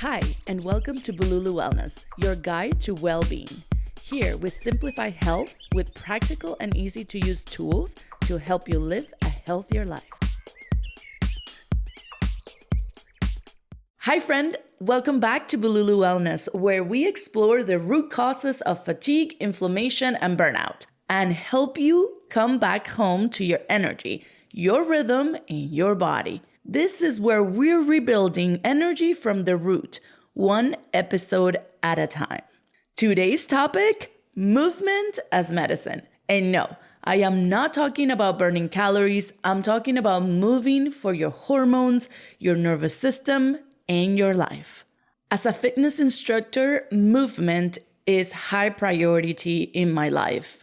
Hi, and welcome to Bululú Wellness, your guide to well-being. Here, we simplify health with practical and easy-to-use tools to help you live a healthier life. Hi, friend. Welcome back to Bululú Wellness, where we explore the root causes of fatigue, inflammation, and burnout, and help you come back home to your energy, your rhythm, and your body. This is where we're rebuilding energy from the root, one episode at a time. Today's topic, movement as medicine. And no, I am not talking about burning calories. I'm talking about moving for your hormones, your nervous system, and your life. As a fitness instructor, movement is high priority in my life.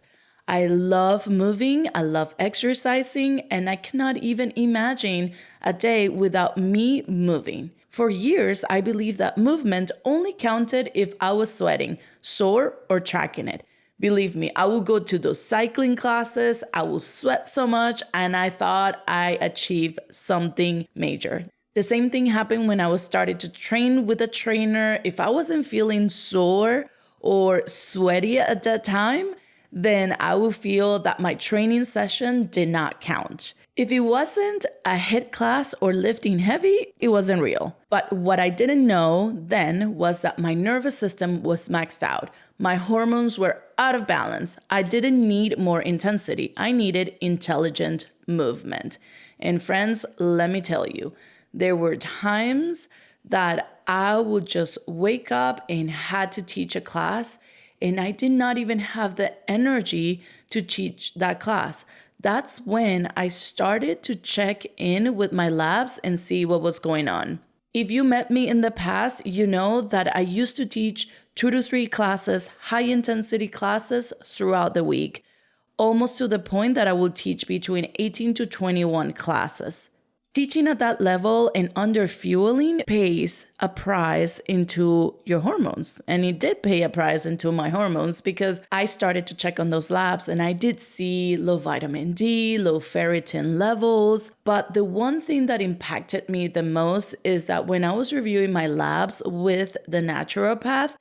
I love moving, I love exercising, and I cannot even imagine a day without me moving. For years, I believed that movement only counted if I was sweating, sore, or tracking it. Believe me, I will go to those cycling classes, I will sweat so much, and I thought I achieved something major. The same thing happened when I was started to train with a trainer. If I wasn't feeling sore or sweaty at that time, then I would feel that my training session did not count. If it wasn't a HIIT class or lifting heavy, it wasn't real. But what I didn't know then was that my nervous system was maxed out. My hormones were out of balance. I didn't need more intensity. I needed intelligent movement. And friends, let me tell you, there were times that I would just wake up and had to teach a class, and I did not even have the energy to teach that class. That's when I started to check in with my labs and see what was going on. If you met me in the past, you know that I used to teach 2 to 3 classes, high intensity classes throughout the week, almost to the point that I would teach between 18 to 21 classes. Teaching at that level and under fueling pays a price into your hormones. And it did pay a price into my hormones because I started to check on those labs and I did see low vitamin D, low ferritin levels. But the one thing that impacted me the most is that when I was reviewing my labs with the naturopath,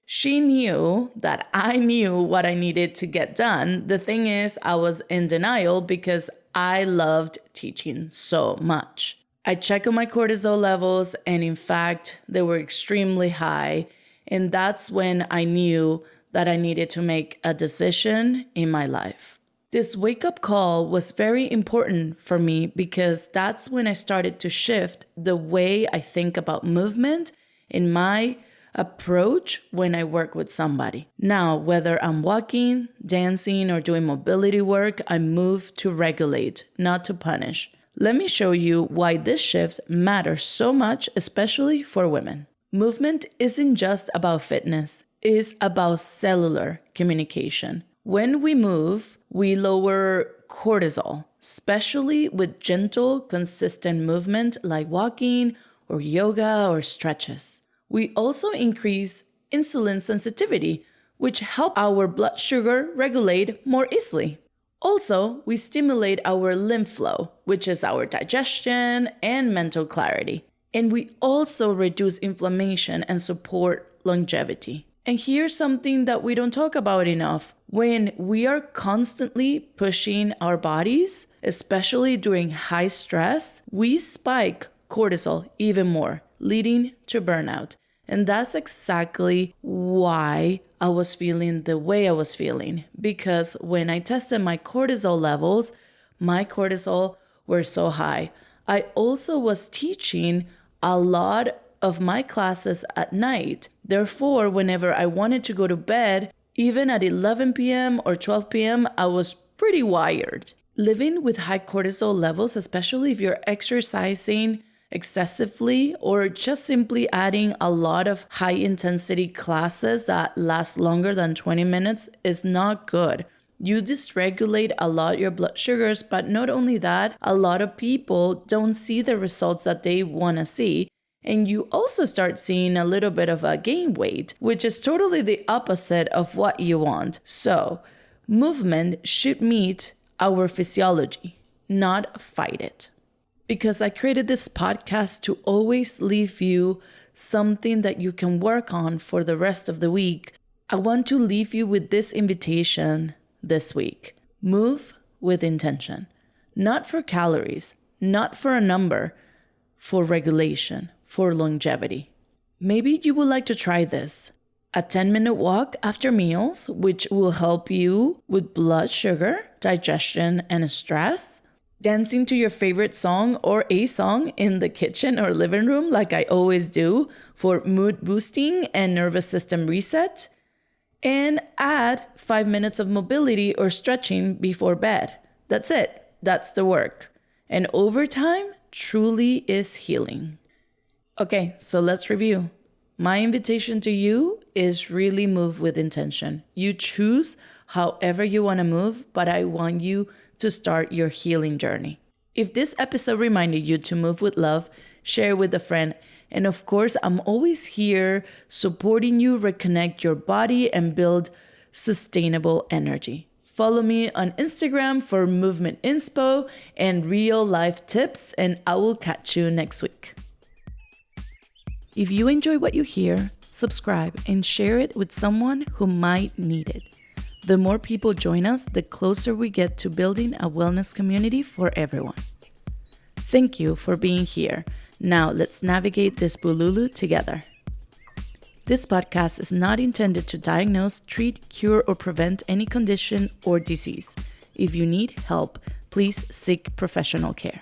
she knew that I knew what I needed to get done. The thing is, I was in denial because I loved teaching so much. I checked on my cortisol levels, and in fact, they were extremely high. And that's when I knew that I needed to make a decision in my life. This wake-up call was very important for me because that's when I started to shift the way I think about movement in my approach when I work with somebody. Now, whether I'm walking, dancing, or doing mobility work, I move to regulate, not to punish. Let me show you why this shift matters so much, especially for women. Movement isn't just about fitness, it's about cellular communication. When we move, we lower cortisol, especially with gentle, consistent movement like walking or yoga or stretches. We also increase insulin sensitivity, which helps our blood sugar regulate more easily. Also, we stimulate our lymph flow, which is our digestion and mental clarity. And we also reduce inflammation and support longevity. And here's something that we don't talk about enough. When we are constantly pushing our bodies, especially during high stress, we spike cortisol even more, leading to burnout. And that's exactly why I was feeling the way I was feeling. Because when I tested my cortisol levels, my cortisol were so high. I also was teaching a lot of my classes at night. Therefore, whenever I wanted to go to bed, even at 11 p.m. or 12 p.m., I was pretty wired. Living with high cortisol levels, especially if you're exercising excessively or just simply adding a lot of high intensity classes that last longer than 20 minutes is not good. You dysregulate a lot your blood sugars, but not only that, a lot of people don't see the results that they want to see. And you also start seeing a little bit of a gain weight, which is totally the opposite of what you want. So movement should meet our physiology, not fight it. Because I created this podcast to always leave you something that you can work on for the rest of the week, I want to leave you with this invitation this week. Move with intention. Not for calories, not for a number, for regulation, for longevity. Maybe you would like to try this. A 10-minute walk after meals, which will help you with blood sugar, digestion, and stress. Dancing to your favorite song or a song in the kitchen or living room, like I always do, for mood boosting and nervous system reset. And add 5 minutes of mobility or stretching before bed. That's it. That's the work. And over time, truly is healing. Okay, so let's review. My invitation to you is really move with intention. You choose however you want to move, but I want you to start your healing journey. If this episode reminded you to move with love, share with a friend. And of course, I'm always here supporting you reconnect your body and build sustainable energy. Follow me on Instagram for movement inspo and real life tips, and I will catch you next week. If you enjoy what you hear, subscribe and share it with someone who might need it. The more people join us, the closer we get to building a wellness community for everyone. Thank you for being here. Now let's navigate this Bululú together. This podcast is not intended to diagnose, treat, cure, or prevent any condition or disease. If you need help, please seek professional care.